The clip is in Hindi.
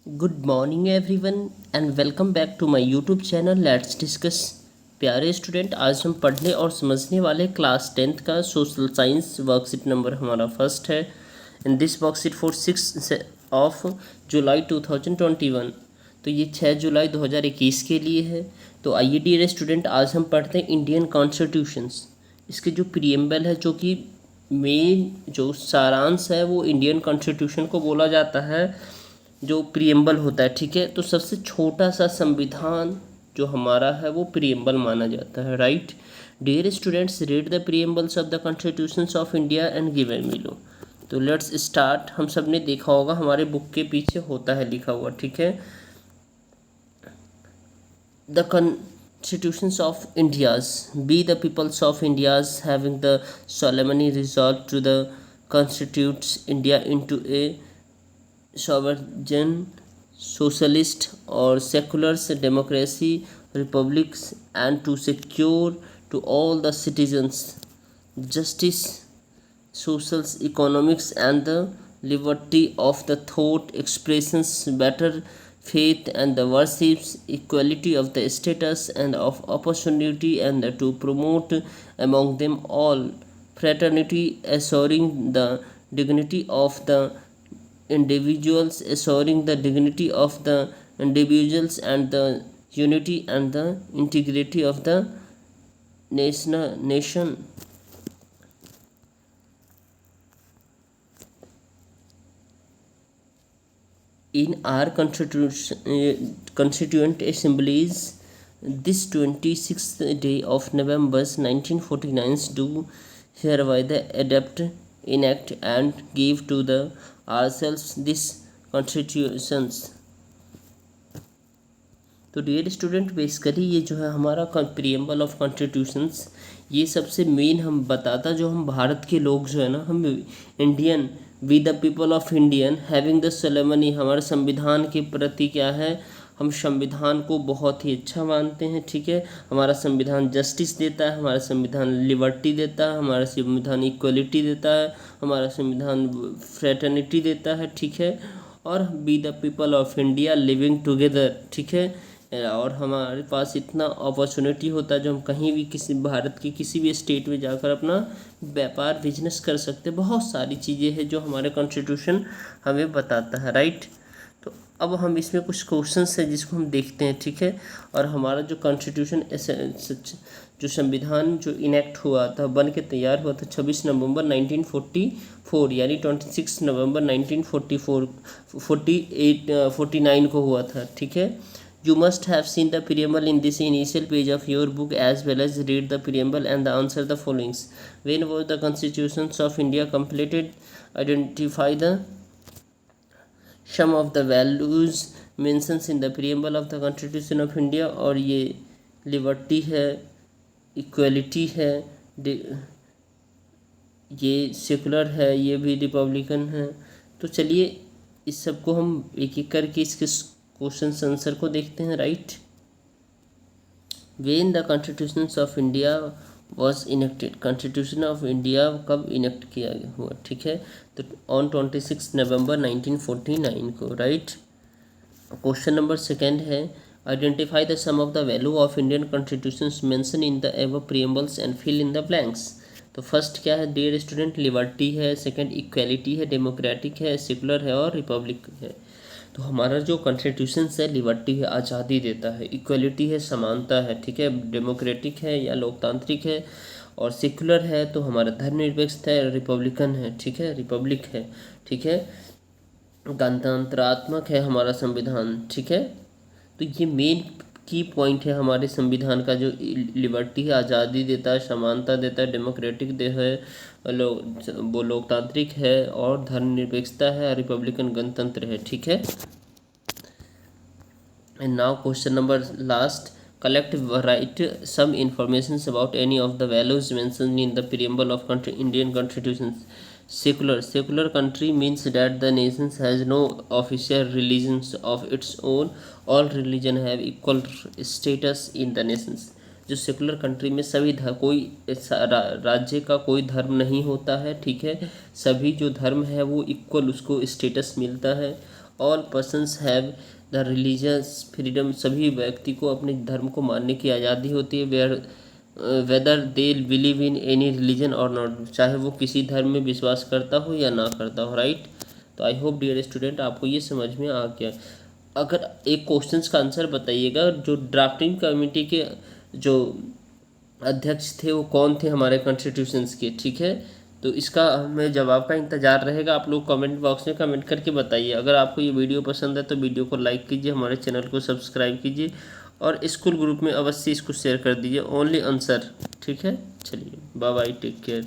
Good morning everyone and welcome back to my YouTube channel let's discuss. प्यारे स्टूडेंट, आज हम पढ़ने और समझने वाले क्लास 10th का सोशल साइंस वर्कशीट नंबर हमारा फर्स्ट है। In this worksheet for 6 of July 2021। तो ये 6 जुलाई 2021 के लिए है। तो आइए डियर स्टूडेंट, आज हम पढ़ते हैं इंडियन कॉन्स्टिट्यूशंस। इसके जो प्रीएम्बल है, जो कि मेन जो सारांश है, वो इंडियन कॉन्स्टिट्यूशन को बोला जाता है, जो प्रीएम्बल होता है। ठीक है, तो सबसे छोटा सा संविधान जो हमारा है वो प्रीएम्बल माना जाता है। Right dear students, read the preambles of the constitutions of India and give an below. तो लेट्स स्टार्ट। हम सब ने देखा होगा, हमारे बुक के पीछे होता है लिखा हुआ। ठीक है, the constitutions of India's be the peoples of India's having the solemnly resolved to the constitutes India into a sovereign socialist or secular democracy republics, and to secure to all the citizens justice, social economics and the liberty of the thought expressions, better faith and the worships, equality of the status and of opportunity, and to promote among them all fraternity, assuring the dignity of the individuals, assuring the dignity of the individuals and the unity and the integrity of the nation. In our constituent assemblies, this 26th day of November 1949 do hereby the adapt, enact and give to the ourselves this constitutions। तो डियर स्टूडेंट, बेसिकली ये जो है हमारा प्रीएम्बल ऑफ कॉन्स्टिट्यूशंस, ये सबसे मेन हम बताता, जो हम भारत के लोग जो है ना, हम Indian we the people of Indian having the ceremony, हमारे संविधान के प्रति क्या है, हम संविधान को बहुत ही अच्छा मानते हैं। ठीक है, हमारा संविधान जस्टिस देता है, हमारा संविधान लिबर्टी देता है, हमारा संविधान इक्वलिटी देता है, हमारा संविधान फ्रेटर्निटी देता है। ठीक है, और be the people of India living together. ठीक है, और हमारे पास इतना अपॉर्चुनिटी होता है, जो हम कहीं भी किसी भारत की किसी भी स्टेट में जाकर अपना व्यापार बिजनेस कर सकते हैं। बहुत सारी चीज़ें हैं जो हमारे कॉन्स्टिट्यूशन हमें बताता है। राइट, तो अब हम इसमें कुछ क्वेश्चंस हैं जिसको हम देखते हैं। ठीक है, और हमारा जो कॉन्स्टिट्यूशन जो संविधान जो इनेक्ट हुआ था, बन के तैयार हुआ था 26 नवंबर 1944, यानी 26 नवंबर 1949 को हुआ था। ठीक है, you must have seen the preamble in this initial page of your book, as well as read the preamble and answer the followings. When was the constitutions of India completed? Identify the some of the values mentions in the preamble of the constitution of India। और ये लिबर्टी है, इक्वलिटी है, ये सेकुलर है, ये भी रिपब्लिकन है। तो चलिए इस सबको हम एक एक करके इसके क्वेश्चन आंसर को देखते हैं। Right, when the constitution of India was enacted, constitution of India कब इनेक्ट किया हुआ। ठीक है, तो ऑन 26 नवंबर 1949 को। राइट, क्वेश्चन नंबर सेकेंड है, identify the sum of the value of Indian constitution mention in the above preambles and fill in the blanks. तो फर्स्ट क्या है डियर स्टूडेंट, लिबर्टी है, सेकंड इक्वलिटी है, डेमोक्रेटिक है, सेकुलर है, और रिपब्लिक है। तो हमारा जो कॉन्स्टिट्यूशन है, लिबर्टी है, आज़ादी देता है, इक्वलिटी है, समानता है। ठीक है, डेमोक्रेटिक है या लोकतांत्रिक है, और सेकुलर है तो हमारा धर्मनिरपेक्ष है, रिपब्लिकन है। ठीक है, रिपब्लिक है। ठीक है, गणतंत्रात्मक है हमारा संविधान। ठीक है, तो ये मेन की पॉइंट है हमारे संविधान का, जो लिबर्टी है, आज़ादी देता है, समानता देता है, डेमोक्रेटिक दे है, वो लोकतांत्रिक है, और धर्मनिरपेक्षता है, रिपब्लिकन गणतंत्र है। ठीक है, and now question number last, collect write some informations about any of the values mentioned in the preamble of Indian constitution। secular country means that the nation has no official religions of its own, all religion have equal status in the nations। जो सेकुलर कंट्री में सभी कोई राज्य का कोई धर्म नहीं होता है। ठीक है, सभी जो धर्म है वो इक्वल उसको स्टेटस मिलता है, all persons have the religious freedom, सभी व्यक्ति को अपने धर्म को मानने की आज़ादी होती है। Whether they believe in any religion और नॉट, चाहे वो किसी धर्म में विश्वास करता हो या ना करता हो, राइट। तो आई होप डियर स्टूडेंट आपको ये समझ में आ गया। अगर एक क्वेश्चंस का आंसर बताइएगा, जो ड्राफ्टिंग कमेटी के जो अध्यक्ष थे वो कौन थे हमारे कॉन्स्टिट्यूशंस के, ठीक है। तो इसका हमें जवाब का इंतज़ार रहेगा, आप लोग कमेंट बॉक्स में कमेंट करके बताइए। अगर आपको ये वीडियो पसंद है तो वीडियो को लाइक कीजिए, हमारे चैनल को सब्सक्राइब कीजिए और स्कूल ग्रुप में अवश्य इसको शेयर कर दीजिए। ओनली आंसर, ठीक है। चलिए बाय बाय, टेक केयर।